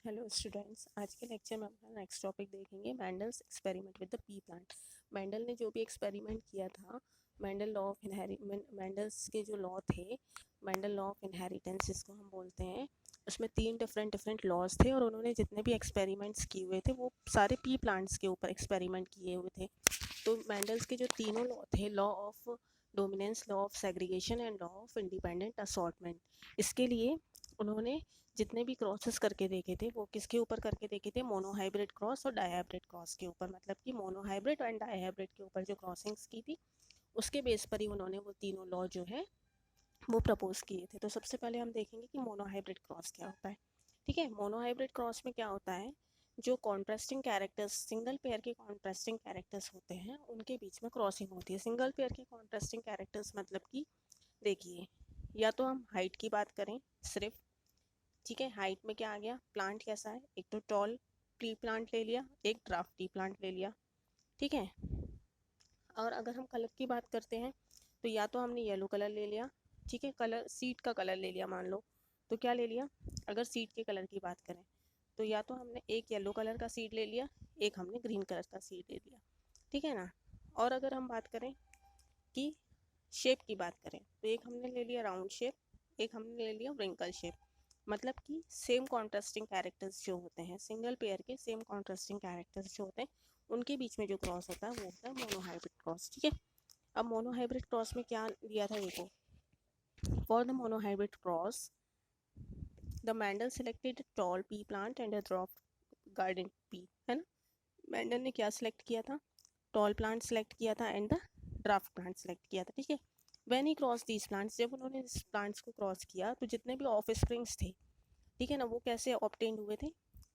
Hello students, आज के lecture में अपना नेक्स्ट टॉपिक देखेंगे Mendel's experiment with the P plant. Mendel ने जो भी एक्सपेरिमेंट किया था, मेंडल लॉ ऑफ मेंडल्स के जो लॉ थे, मेंडल लॉ ऑफ इनहेरिटेंस जिसको हम बोलते हैं, उसमें 3 डिफरेंट लॉज थे और उन्होंने जितने भी एक्सपेरिमेंट्स किए हुए थे वो सारे पी प्लांट्स के ऊपर एक्सपेरिमेंट किए हुए थे। तो मेंडल्स के जो तीनों लॉ थे, law of dominance, law of segregation and law of independent assortment, इसके लिए उन्होंने जितने भी क्रॉसेस करके देखे थे वो किसके ऊपर करके देखे थे? मोनोहाइब्रिड क्रॉस और डायहाइब्रिड क्रॉस के ऊपर। मतलब कि मोनोहाइब्रिड एंड डायहाइब्रिड के ऊपर जो क्रॉसिंग्स की थी उसके बेस पर ही उन्होंने वो तीनों लॉ जो है वो प्रपोज किए थे। तो सबसे पहले हम देखेंगे कि मोनोहाइब्रिड क्रॉस क्या होता है। ठीक है, मोनोहाइब्रिड क्रॉस में क्या होता है, जो कॉन्ट्रास्टिंग कैरेक्टर्स, सिंगल पेयर के कॉन्ट्रास्टिंग कैरेक्टर्स होते हैं उनके बीच में क्रॉसिंग होती है। सिंगल पेयर के कॉन्ट्रास्टिंग कैरेक्टर्स मतलब कि देखिए, या तो हम हाइट की बात करें सिर्फ, ठीक है, हाइट में क्या आ गया, प्लांट कैसा है, एक तो टॉल ट्री प्लांट ले लिया, एक ड्राफ्टी प्लांट ले लिया, ठीक है। और अगर हम कलर की बात करते हैं तो या तो हमने येलो कलर ले लिया, ठीक है, कलर सीड का कलर ले लिया मान लो, तो क्या ले लिया, अगर सीड के कलर की बात करें तो या तो हमने एक येलो कलर का सीड ले लिया, एक हमने ग्रीन कलर का सीड ले लिया, ठीक है ना। और अगर हम बात करें कि शेप की बात करें तो एक हमने ले लिया राउंड शेप, एक हमने ले लिया व्रिंकल शेप। मतलब कि सेम कॉन्ट्रास्टिंग कैरेक्टर्स जो होते हैं, सिंगल पेयर के सेम कॉन्ट्रास्टिंग कैरेक्टर्स जो होते हैं उनके बीच में जो क्रॉस होता है वो होता है मोनोहाइब्रिड क्रॉस, ठीक है। अब मोनोहाइब्रिड क्रॉस में क्या दिया था देखो, for the monohybrid cross the Mendel selected tall pea plant and a dwarf garden pea, है ना। मैंडल ने क्या सिलेक्ट किया था, टॉल प्लांट सेलेक्ट किया था and the dwarf plant select किया था, ठीक है। When he cross these plants, जब उन्होंने इस प्लांट्स को क्रॉस किया तो जितने भी ऑफ स्प्रिंग्स थे, ठीक है ना, वो कैसे ऑब्टेन हुए थे,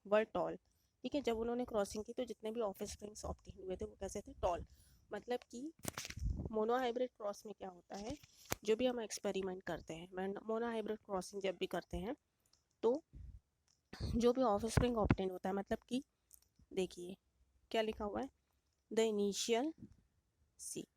वर टॉल, ठीक है। जब उन्होंने क्रॉसिंग की तो जितने भी ऑफ स्प्रिंग्स ऑब्टेन हुए थे वो कैसे थे, टॉल। मतलब कि मोनोहाइब्रिड क्रॉस में क्या होता है, जो भी हम एक्सपेरिमेंट करते हैं, मोनोहाइब्रिड क्रॉसिंग जब भी करते हैं तो जो भी ऑफ स्प्रिंग ऑब्टेन होता है, मतलब कि देखिए क्या लिखा हुआ है, the initial see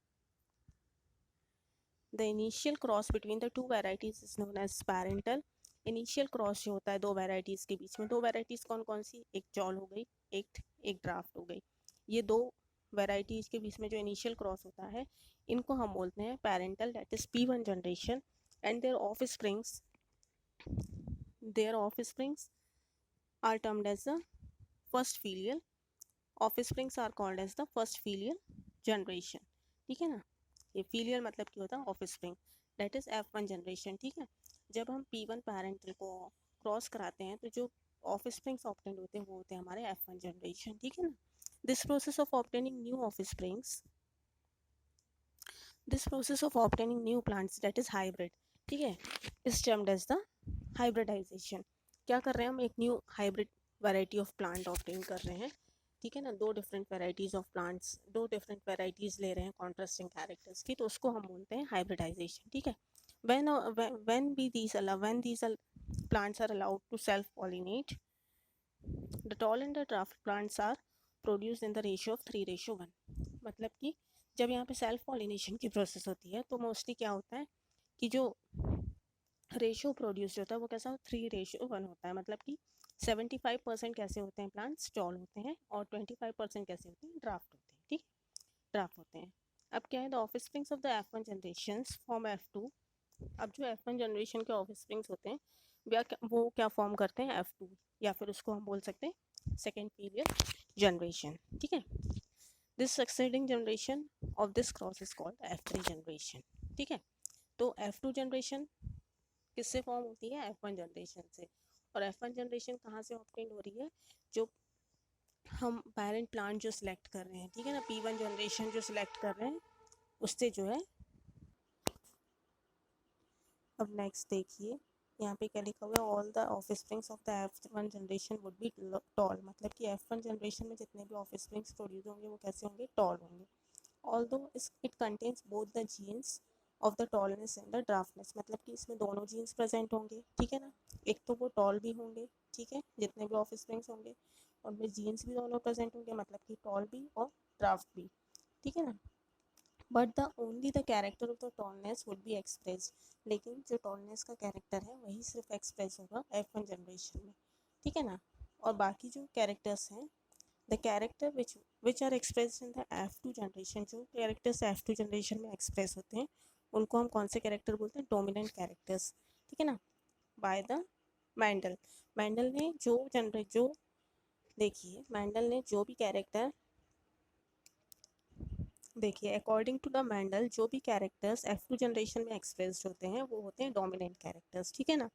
the initial cross between the two varieties is known as parental. Initial cross जो होता है दो वेराइटीज के बीच में, दो वेराइटीज कौन कौन सी, एक चॉल हो गई, एक एक ड्राफ्ट हो गई, ये दो वेराइटीज के बीच में जो इनिशियल क्रॉस होता है इनको हम बोलते हैं parental, that is P1 generation. And their offsprings are termed as the first filial, offsprings are called as the first filial generation, ठीक है ना। ये फीलियल मतलब क्या होता है, offspring, that is F1 generation, ठीक है। जब हम P1 पैरेंटल को क्रॉस कराते हैं तो जो ऑफ स्प्रिंग्स ऑब्टेन होते हैं वो होते हैं हमारे F1 जनरेशन, ठीक है ना। This process of obtaining new offsprings, this process of obtaining new plants that is hybrid, ठीक है, is termed as the hybridization. क्या कर रहे हैं हम, एक new hybrid variety of plant obtain कर रहे हैं, ठीक है ना। दो डिफरेंट वेराइटीज ऑफ प्लांट्स, दो डिफरेंट वेराइटीज ले रहे हैं कॉन्ट्रास्टिंग कैरेक्टर्स की, तो उसको हम बोलते हैं हाइब्रिडाइजेशन, ठीक है। when these plants are allowed to self pollinate, the tall and the draft plants are produced in the ratio of 3:1। मतलब कि जब यहाँ पे सेल्फ पॉलिनेशन की प्रोसेस होती है तो मोस्टली क्या होता है कि जो रेशियो प्रोड्यूस होता है वो कैसा 3:1 होता है। मतलब कि 75% कैसे होते हैं, प्लांट्स टॉल होते हैं, और 25% कैसे होते हैं, ड्राफ्ट होते हैं, ठीक, ड्राफ्ट होते हैं। अब क्या है, the of springs of the F1 generation form F2। अब जो F1 जनरेशन के ऑफ स्प्रिंग्स होते हैं वो क्या फॉर्म करते हैं, F2, या फिर उसको हम बोल सकते हैं सेकेंड पीरियड जनरेशन, ठीक है। This succeeding generation of this cross is called F3 generation, ठीक है। तो F2 जनरेशन किससे फॉर्म होती है, F1 जनरेशन से। और F1 जनरेशन कहाँ से ऑब्टेन हो रही है, जो हम पेरेंट प्लांट जो सिलेक्ट कर रहे हैं, ठीक है ना, P1 जनरेशन जो सिलेक्ट कर रहे हैं उससे जो है। अब नेक्स्ट देखिए, यहाँ पे क्या लिखा हुआ है, all the of springs of the F1 generation would be toll. मतलब कि F1 जनरेशन में जितने भी ऑफ स्प्रिंग्स प्रोड्यूस होंगे वो कैसे होंगे, टॉल होंगे। Although it contains both the genes of the tallness and the draftness. मतलब कि इसमें दोनों जीन्स प्रेजेंट होंगे, ठीक है ना। एक तो वो टॉल भी होंगे, ठीक है, जितने भी ऑफ स्प्रिंग्स होंगे, और उनमें जीन्स भी दोनों प्रेजेंट होंगे, मतलब कि टॉल भी और ड्राफ्ट भी, ठीक है ना। But the only the character of the tallness would be express. लेकिन जो टॉलनेस का कैरेक्टर है वही सिर्फ एक्सप्रेस होगा F1 जनरेशन में, ठीक है ना। और बाकी जो कैरेक्टर्स हैं, the character which are express in the F2 generation, जो कैरेक्टर्स F2 जनरेशन में एक्सप्रेस होते हैं उनको हम कौन से कैरेक्टर बोलते हैं? डोमिनेंट कैरेक्टर्स, ठीक है ना, बाय द मैंडल। मैंडल ने जो देखिए मैंडल ने जो भी कैरेक्टर, देखिए अकॉर्डिंग टू द मैंडल जो भी कैरेक्टर्स F2 जनरेशन में एक्सप्रेस्ड होते हैं वो होते हैं डोमिनेंट कैरेक्टर्स, ठीक है ना।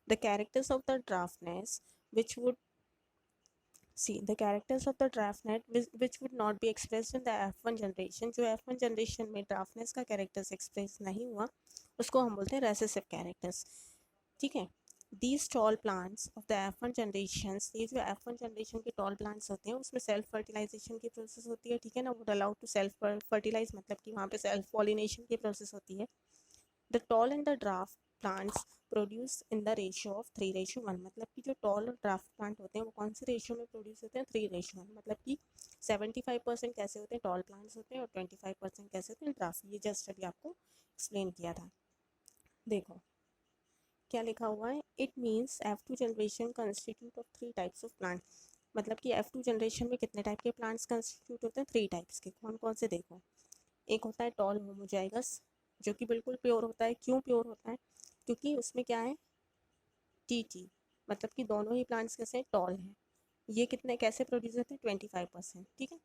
The characters of the draftness which would see the characters of the draftnet which would not be expressed in the F1 generation, जो F1 जनरेशन में ड्राफ्टनेस का कैरेक्टर्स एक्सप्रेस नहीं हुआ उसको हम बोलते हैं रेसेसिव कैरेक्टर्स, ठीक है। These tall plants of the F1 generations, ये जो F1 जनरेशन के tall plants होते हैं उसमें सेल्फ फर्टिलाइजेशन की प्रोसेस होती है, ठीक है ना, वो अलाउड टू सेल्फ फर्टिलाइज, मतलब कि वहाँ पे सेल्फ पॉलिनेशन की प्रोसेस होती है। The tall and the draft plants produce in the ratio of 3:1, मतलब कि जो टॉल और ड्राफ्ट प्लांट होते हैं वो कौन से रेशियो में प्रोड्यूस होते हैं? 3:1, मतलब कि 75% कैसे होते हैं? टॉल प्लांट्स होते हैं और 25% कैसे होते हैं? ड्राफ्ट। ये जस्ट अभी आपको एक्सप्लेन किया था। देखो क्या लिखा हुआ है, it means F2 generation constitute of 3 types of plant, मतलब कि F2 जनरेशन में कितने टाइप के प्लांट्स कंस्टिट्यूट होते हैं? 3 टाइप्स के। कौन कौन से? देखो, एक होता है टॉल होमोजाइगस, जो कि बिल्कुल प्योर होता है। क्यों प्योर होता है? क्योंकि उसमें क्या है? टी, मतलब कि दोनों ही प्लांट्स कैसे हैं? टॉल हैं। ये कितने कैसे प्रोड्यूस होते हैं? 25%, ठीक है।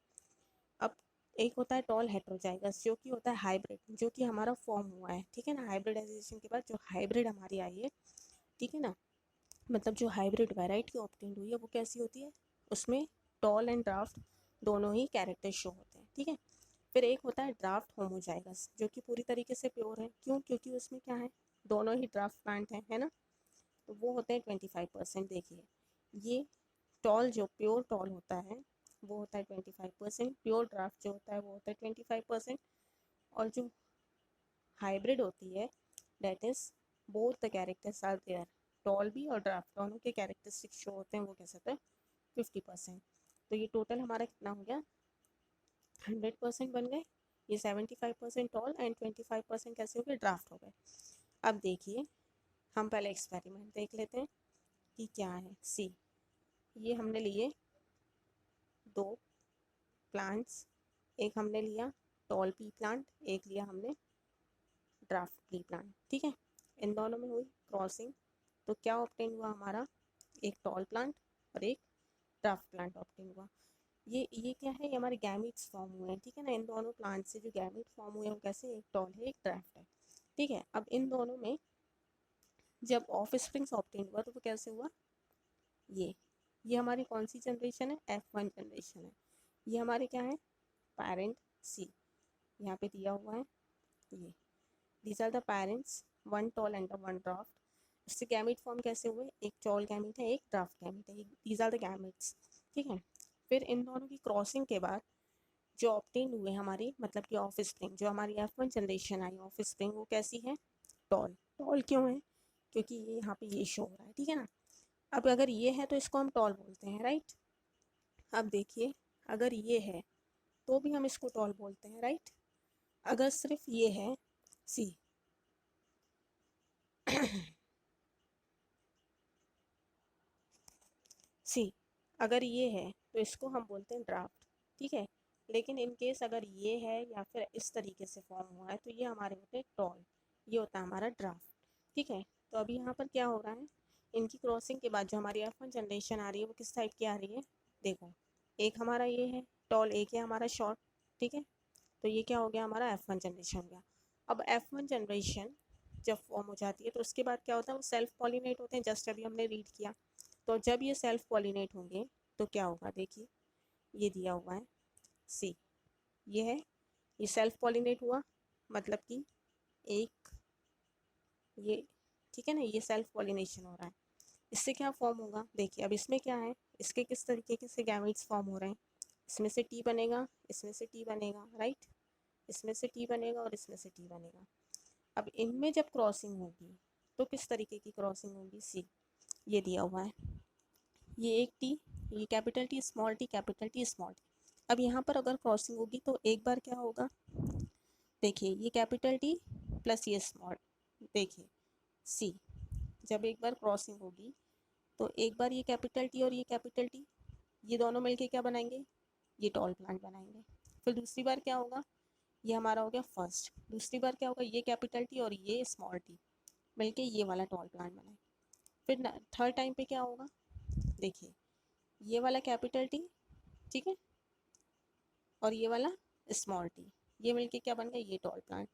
अब एक होता है टॉल हेट्रोजाइगस, जो कि होता है हाइब्रिड, जो कि हमारा फॉर्म हुआ है, ठीक है ना, हाइब्रिडाइजेशन के बाद जो हाइब्रिड हमारी आई है, ठीक है ना, मतलब जो हाइब्रिड वैरायटी ऑब्टेन्ड हुई है वो कैसी होती है? उसमें टॉल एंड ड्राफ्ट दोनों ही कैरेक्टर शो होते हैं, ठीक है। फिर एक होता है ड्राफ्ट होमोजाइगस, जो कि पूरी तरीके से प्योर है। क्यों? क्योंकि उसमें क्या है? दोनों ही ड्राफ्ट प्लांट हैं, है ना, तो वो होते हैं 25%। देखिए ये टॉल, जो प्योर टॉल होता है वो होता है 25%, प्योर ड्राफ्ट जो होता है वो होता है 25%, और जो हाइब्रिड होती है that is both the characters are there, tall भी और ड्राफ्ट दोनों के कैरेक्टरिस्टिक्स शो होते हैं, वो कैसे होते हैं? 50%। तो ये टोटल हमारा कितना हो गया? 100% बन गए। ये 75% टॉल एंड 25% कैसे हो गए? ड्राफ्ट हो गए। अब देखिए हम पहले एक्सपेरिमेंट देख लेते हैं कि क्या है। सी, ये हमने लिए 2 प्लांट्स, एक हमने लिया टॉल पी प्लांट, एक लिया हमने ड्राफ्ट पी प्लांट, ठीक है। इन दोनों में हुई क्रॉसिंग, तो क्या ऑब्टेन हुआ हमारा? एक टॉल प्लांट और एक ड्राफ्ट प्लांट ऑब्टेन हुआ। ये क्या है? ये हमारे गैमीट्स फॉर्म हुए हैं, ठीक है ना। इन दोनों प्लांट से जो गैमीट फॉर्म हुए हैं वो कैसे? एक टॉल है एक ड्राफ्ट है, ठीक है। अब इन दोनों में जब ऑफ स्प्रिंग्स ऑब्टेन हुआ तो वो कैसे हुआ? ये हमारी कौन सी जनरेशन है? F1 जनरेशन है। ये हमारे क्या है? पेरेंट सी, यहाँ पे दिया हुआ है ये, these are the parents, one tall and one dwarf. इससे गैमीट फॉर्म कैसे हुए? एक टॉल गैमीट है एक ड्राफ्ट गैमीट है, दीज आर द गैमीट्स, ठीक है। फिर इन दोनों की क्रॉसिंग के बाद जो ऑब्टेन हुए हमारी, मतलब कि ऑफ स्प्रिंग, जो हमारी F1 generation I of spring, वो कैसी है? टॉल। टॉल क्यों है? क्योंकि ये यहाँ पे ये शो हो रहा है, ठीक है ना। अब अगर ये है तो इसको हम टॉल बोलते हैं, राइट। अब देखिए अगर ये है तो भी हम इसको टॉल बोलते हैं, राइट। अगर सिर्फ ये है सी सी, अगर ये है तो इसको हम बोलते हैं ड्राफ्ट, ठीक है। लेकिन इन केस अगर ये है या फिर इस तरीके से फॉर्म हुआ है तो ये हमारे होते हैं टॉल, ये होता है हमारा ड्राफ्ट, ठीक है। तो अभी यहाँ पर क्या हो रहा है? इनकी क्रॉसिंग के बाद जो हमारी F1 जनरेशन आ रही है वो किस टाइप की आ रही है? देखो एक हमारा ये है टॉल, एक है हमारा शॉर्ट, ठीक है। तो ये क्या हो गया? हमारा F1 जनरेशन हो गया। अब F1 जनरेशन जब फॉर्म हो जाती है तो उसके बाद क्या होता है? वो सेल्फ पॉलिनेट होते हैं, जस्ट अभी हमने रीड किया। तो जब ये सेल्फ पॉलिनेट होंगे तो क्या होगा? देखिए ये दिया हुआ है सी, ये है, ये सेल्फ पॉलिनेट हुआ, मतलब कि एक ये, ठीक है ना, ये सेल्फ पॉलिनेशन हो रहा है। इससे क्या फॉर्म होगा? देखिए अब इसमें क्या है, इसके किस तरीके से गैमेट्स फॉर्म हो रहे हैं? इसमें से टी बनेगा, इसमें से टी बनेगा, राइट, इसमें से टी बनेगा और इसमें से टी बनेगा। अब इनमें जब क्रॉसिंग होगी तो किस तरीके की क्रॉसिंग होगी? सी, ये दिया हुआ है, ये एक टी, ये capital T small T capital T small T. अब यहाँ पर अगर क्रॉसिंग होगी तो एक बार क्या होगा? देखिए ये कैपिटल टी प्लस ये स्मॉल, देखिए सी, जब एक बार क्रॉसिंग होगी तो एक बार ये कैपिटल टी और ये कैपिटल टी, ये दोनों मिलके क्या बनाएंगे, ये टॉल प्लांट बनाएंगे। फिर दूसरी बार क्या होगा, ये हमारा हो गया फर्स्ट। दूसरी बार क्या होगा, ये कैपिटल टी और ये स्मॉल टी मिलके ये वाला टॉल प्लांट बनाएंगे। फिर थर्ड टाइम पे क्या होगा, देखिए ये वाला कैपिटल टी, ठीक है, और ये वाला स्मॉल टी, ये मिलके क्या बन गया, ये tall plant.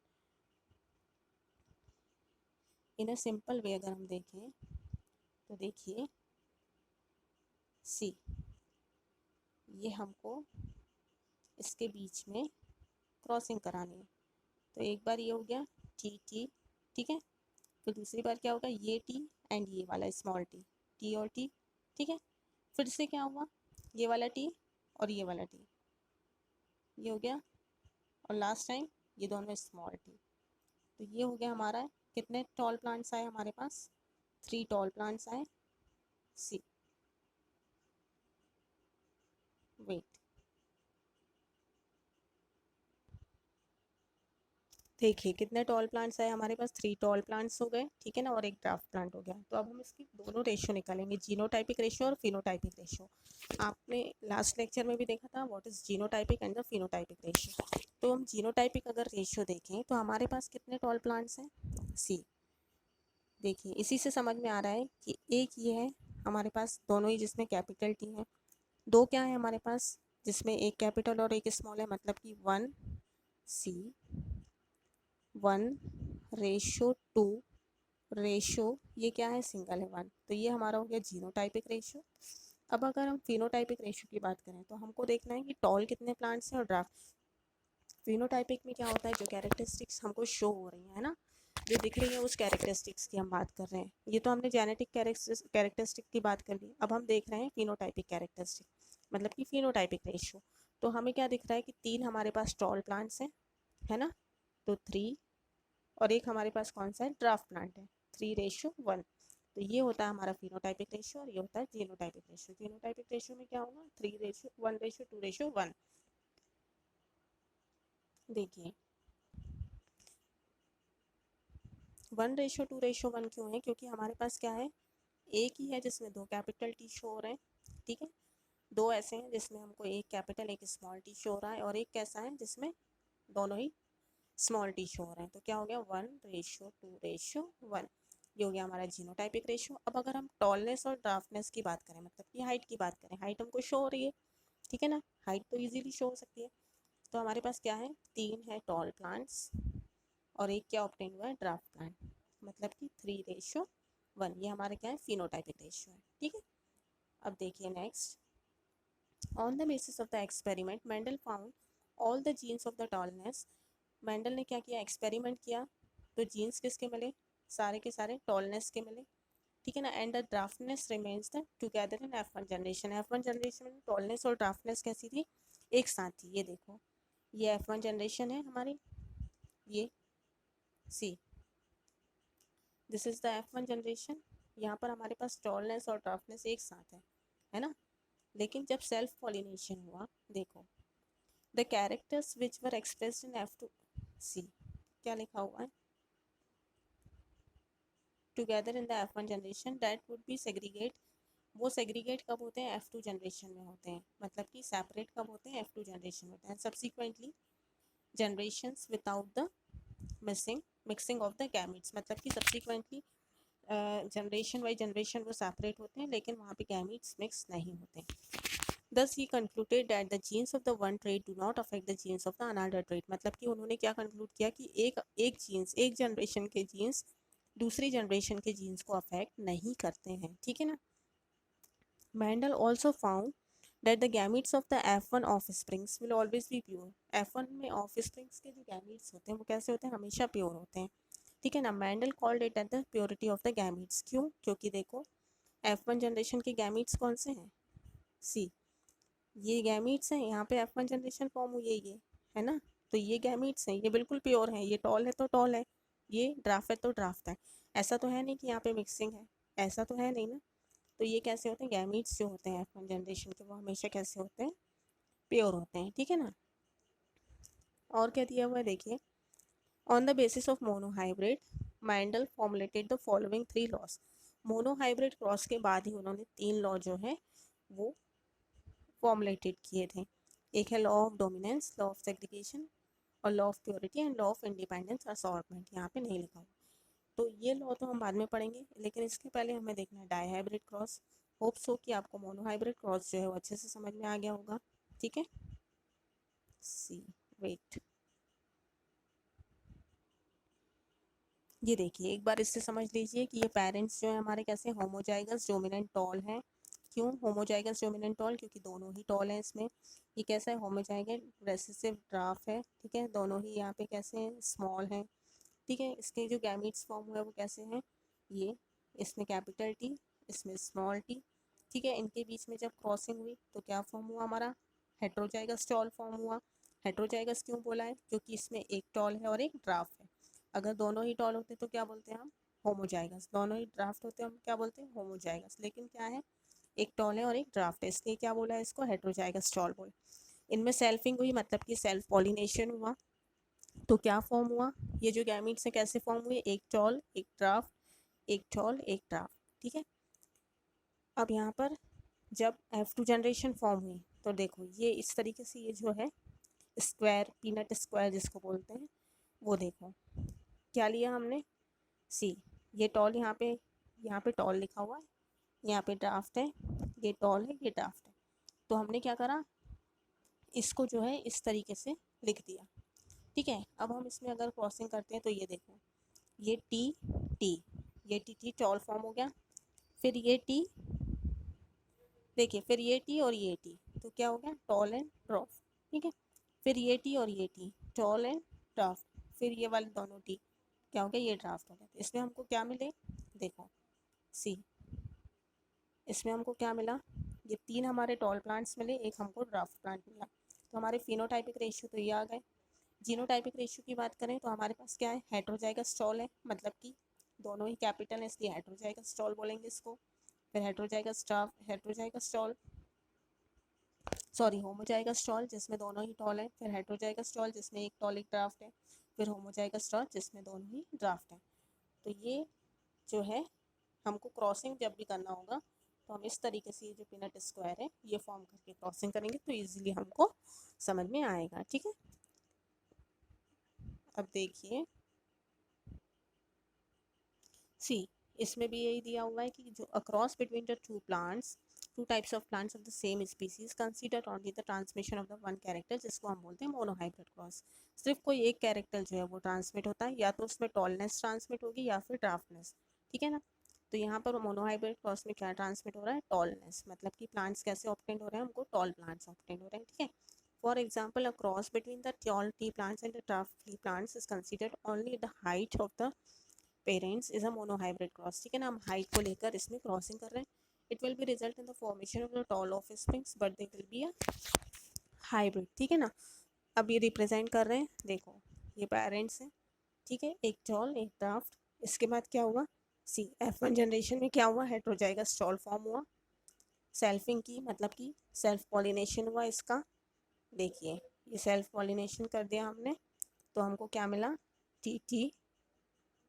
In a simple way अगर हम देखें तो देखिए सी, ये हमको इसके बीच में क्रॉसिंग करानी है। तो एक बार ये हो गया टी टी, ठीक है। फिर दूसरी बार क्या होगा, ये टी एंड ये वाला स्मॉल टी, टी और टी, ठीक है। फिर से क्या हुआ, ये वाला टी और ये वाला टी, ये हो गया, और लास्ट टाइम ये दोनों स्मॉल टी। तो ये हो गया हमारा, कितने टॉल प्लांट्स आए हमारे पास, 3 टॉल प्लांट्स आए। सी, वेट, देखिए कितने टॉल प्लांट्स आए हमारे पास, 3 टॉल प्लांट्स हो गए, ठीक है ना, और एक ड्राफ्ट प्लांट हो गया। तो अब हम इसकी दोनों रेशियो निकालेंगे, जीनोटाइपिक रेशियो और फिनोटाइपिक रेशियो। आपने लास्ट लेक्चर में भी देखा था what is genotypic and the phenotypic ratio. तो हम जीनोटाइपिक अगर रेशियो देखें तो हमारे पास कितने टॉल प्लांट्स हैं, सी, देखिए इसी से समझ में आ रहा है कि एक ये है हमारे पास दोनों ही जिसमें कैपिटल टी है, दो क्या है हमारे पास जिसमें एक कैपिटल और एक स्मॉल है, मतलब कि 1 सी 1:2 रेशो, ये क्या है, सिंगल है 1। तो ये हमारा हो गया जीनोटाइपिक रेशियो। अब अगर हम फिनोटाइपिक रेशियो की बात करें तो हमको देखना है कि टॉल कितने प्लांट्स हैं और ड्राफ्ट। फिनोटाइपिक में क्या होता है, जो कैरेक्टरिस्टिक्स हमको शो हो रही है ना, जो दिख रही है उस कैरेक्टरिस्टिक्स की हम बात कर रहे हैं। ये तो हमने जेनेटिक कैरेक्टरिस्टिक की बात कर ली, अब हम देख रहे हैं फिनोटाइपिक कैरेक्टरिस्टिक, मतलब कि फिनोटाइपिक रेशियो। तो हमें क्या दिख रहा है कि 3 हमारे पास टॉल प्लांट्स हैं, है ना, तो 3, और एक हमारे पास कौन सा है, ड्राफ्ट प्लांट है, 3:1। तो ये होता है हमारा फिनोटाइपिक रेशियो और ये होता है जीनोटाइपिक रेशियो। जीनोटाइपिक रेशियो में क्या होगा, 3:1:2:1। देखिए 1:2:1 क्यों है, क्योंकि हमारे पास क्या है, एक ही है जिसमें 2 कैपिटल टी शो हो रहे हैं, ठीक है। दो ऐसे हैं जिसमें हमको एक कैपिटल एक स्मॉल टी शो हो रहा है, और एक कैसा है जिसमें दोनों ही स्मॉल टी शो हो रहे हैं। तो क्या हो गया, 1:2:1, ये हो गया हमारा जीनोटाइपिक रेशियो। अब अगर हम टॉलनेस और ड्राफ्टनेस की बात करें, मतलब कि हाइट की बात करें, हाइट हमको शो हो रही है, ठीक है ना, हाइट तो इजीली शो हो सकती है। तो हमारे पास क्या है, 3 है टॉल प्लांट्स और एक क्या ऑब्टेन हुआ है, ड्राफ्ट प्लांट, मतलब कि 3:1, ये हमारे क्या है, फिनोटाइपिक रेशियो है, ठीक है। अब देखिए next, on the basis of the experiment Mendel found all the genes of the tallness. Mendel ने क्या किया, एक्सपेरिमेंट किया, तो जीन्स किसके मिले, सारे के सारे टॉलनेस के मिले, ठीक है ना। And the dwarfness remains the together in F1 generation. F1 generation में टॉलनेस और ड्राफ्टनेस कैसी थी, एक साथ थी। ये देखो, ये F1 जनरेशन है हमारी, ये see, this is the F1 generation. यहाँ पर हमारे पास टॉलनेस और ड्राफ्टनेस एक साथ है ना। लेकिन जब सेल्फ पॉलिनेशन हुआ, देखो the characters which were expressed in F2, सी क्या लिखा हुआ है, together in the F1 generation that would be segregate. वो सेग्रीगेट कब होते हैं, F2 जनरेशन में होते हैं, मतलब कि सेपरेट कब होते हैं, F2 जनरेशन में होते हैं। Subsequently generations without the mixing of the gametes, मतलब कि सब्सिक्वेंटली जनरेशन बाई जनरेशन वो सेपरेट होते हैं, लेकिन वहाँ पे गैमेट्स मिक्स नहीं होते। Thus he concluded that the genes of the one trait do not affect the genes of the another trait। मतलब कि उन्होंने क्या कंक्लूड किया कि एक जीन्स, एक जनरेशन के जीन्स दूसरी जनरेशन के जीन्स को अफेक्ट नहीं करते हैं, ठीक है ना। Mendel also found that the gametes of the F1 offsprings will always be pure। F1 में offsprings के जो gametes होते हैं वो कैसे होते हैं, हमेशा प्योर होते हैं, ठीक है ना। Mendel called it as the purity of the gametes। क्यों, क्योंकि देखो F1 जनरेशन के gametes कौन से हैं, सी, ये गैमीट्स हैं, यहाँ पे F1 जनरेशन फॉर्म हुई है, ये है ना। तो ये गैमीट्स हैं, ये बिल्कुल प्योर हैं, ये टॉल है तो टॉल है, ये ड्राफ्ट है तो ड्राफ्ट है। ऐसा तो है नहीं कि यहाँ पे मिक्सिंग है, ऐसा तो है नहीं ना। तो ये कैसे होते हैं, गैमीट्स जो होते हैं F1 जनरेशन के वो हमेशा कैसे होते हैं, प्योर होते हैं, ठीक है ना। और क्या दिया हुआ है देखिए, on the basis of monohybrid Mendel formulated the following 3 laws। Monohybrid cross के बाद ही उन्होंने 3 लॉ जो है वो फॉर्मुलेटेड किए थे। एक है law of dominance, law of segregation और law of purity and law of independence assortment, यहाँ पे नहीं लिखा हुआ। तो ये लॉ तो हम बाद में पढ़ेंगे, लेकिन इसके पहले हमें देखना है डाईहाइब्रिड क्रॉस। होप सो कि आपको मोनोहाइब्रिड क्रॉस जो है वो अच्छे से समझ में आ गया होगा। ठीक है, सी वेट, ये देखिए एक बार इससे समझ लीजिए कि ये पेरेंट्स जो है हमारे कैसे होमोजाइगस डोमिनेंट टॉल हैं। क्यों होमोजाइगस डोमिनेंट टॉल? क्योंकि दोनों ही टॉल हैं इसमें। ये कैसा है? होमोजाइगस रेसेसिव ड्राफ्ट है। ठीक है, दोनों ही यहाँ पे कैसे हैं? स्मॉल हैं। ठीक है, इसके जो गैमीट्स फॉर्म हुआ है वो कैसे हैं? ये इसमें कैपिटल टी, इसमें स्मॉल टी। ठीक है, इनके बीच में जब क्रॉसिंग हुई तो क्या फॉर्म हुआ हमारा? हेट्रोजाइगस टॉल फॉर्म हुआ। हेट्रोजाइगस क्यों बोला है? क्योंकि इसमें एक टॉल है और एक ड्राफ्ट है। अगर दोनों ही टॉल होते तो क्या बोलते हैं हम? होमोजाइगस। दोनों ही ड्राफ्ट होते हैं हम क्या बोलते हैं? होमोजाइगस। लेकिन क्या है? एक टॉल है और एक ड्राफ्ट है, इसलिए क्या बोला है इसको? हेट्रोजाइगस टॉल बोल। इनमें सेल्फिंग हुई, मतलब कि सेल्फ पॉलिनेशन हुआ। तो क्या फॉर्म हुआ? ये जो गैमीट्स है कैसे फॉर्म हुए? एक टॉल एक ड्राफ्ट, एक टॉल एक ड्राफ्ट। ठीक है, अब यहाँ पर जब F2 जनरेशन फॉर्म हुई तो देखो ये इस तरीके से, ये जो है स्क्वायर, पीनट स्क्वायर जिसको बोलते हैं, वो देखो क्या लिया हमने? सी, ये टॉल यहाँ पे टॉल लिखा हुआ है, यहाँ पे ड्राफ्ट है, ये टॉल है ये ड्राफ्ट है। तो हमने क्या करा? इसको जो है इस तरीके से लिख दिया। ठीक है, अब हम इसमें अगर क्रॉसिंग करते हैं तो ये देखो, ये टी टी, ये टी टी टॉल फॉर्म हो गया। फिर ये टी, देखिए फिर ये टी और ये टी, तो क्या हो गया? Tall and draft. ठीक है, फिर ये टी और ये टी, टॉल एंड ड्राफ्ट। फिर ये वाले दोनों टी, क्या हो गया? ये ड्राफ्ट हो गया। तो इसमें हमको क्या मिले? देखो सी, इसमें हमको क्या मिला? ये 3 हमारे टॉल प्लांट्स मिले, एक हमको ड्राफ्ट प्लांट मिला। तो हमारे फिनोटाइपिक रेशियो तो ये आ गए। जीनोटाइपिक रेशियो की बात करें तो हमारे पास क्या है? हेट्रोजाइगस टॉल है, मतलब कि दोनों ही कैपिटल है इसलिए हेट्रोजाइगस टॉल बोलेंगे इसको। फिर heterozygous draft, heterozygous tall, sorry homozygous tall जिसमें दोनों ही टॉल है। फिर हेट्रोजाइगस टॉल जिसमें एक टॉल एक ड्राफ्ट है। फिर होमोजाइगस टॉल जिसमें दोनों ही ड्राफ्ट है। तो ये जो है हमको क्रॉसिंग जब भी करना होगा तो हम इस तरीके से ये जो पीनट स्क्वायर है ये फॉर्म करके क्रॉसिंग करेंगे तो इजीली हमको समझ में आएगा। ठीक है, अब देखिए सी, इसमें भी यही दिया हुआ है कि जो across between the two types of plants of the same species consider only the transmission of the one character, जिसको हम बोलते हैं मोनोहाइब्रिड क्रॉस। सिर्फ कोई एक कैरेक्टर जो है वो ट्रांसमिट होता है, या तो उसमें टॉलनेस ट्रांसमिट होगी या फिर ड्राफ्टनेस। ठीक है ना, तो यहाँ पर मोनोहाइब्रिड क्रॉस में क्या ट्रांसमिट हो रहा है? टॉलनेस, मतलब कि प्लांट्स कैसे ऑब्टेन हो रहे हैं? हमको टॉल प्लांट्स ऑब्टेन हो रहे हैं। ठीक है, for example a cross between the tall T plants and the draft T plants is considered only the height of the parents is a monohybrid cross. ठीक है ना, हम हाइट को लेकर इसमें क्रॉसिंग कर रहे हैं। It will be result in the formation of the tall of springs but they will be a hybrid. ठीक है ना, अब ये रिप्रेजेंट कर रहे हैं, देखो ये पेरेंट्स हैं। ठीक है, एक टॉल एक ड्राफ्ट। इसके बाद क्या हुआ? सी, F1 जनरेशन में क्या हुआ? हेट्रोजाइगस टॉल फॉर्म हुआ, सेल्फिंग की, मतलब कि सेल्फ पॉलिनेशन हुआ इसका। देखिए ये सेल्फ पॉलिनेशन कर दिया हमने तो हमको क्या मिला? टी टी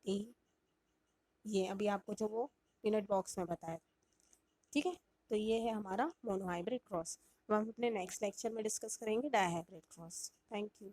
टी, ये अभी आपको जो वो पीनट बॉक्स में बताया। ठीक है, तो ये है हमारा मोनोहाइब्रिड क्रॉस। अब हम अपने नेक्स्ट लेक्चर में डिस्कस करेंगे डाईहाइब्रिड क्रॉस। Thank you.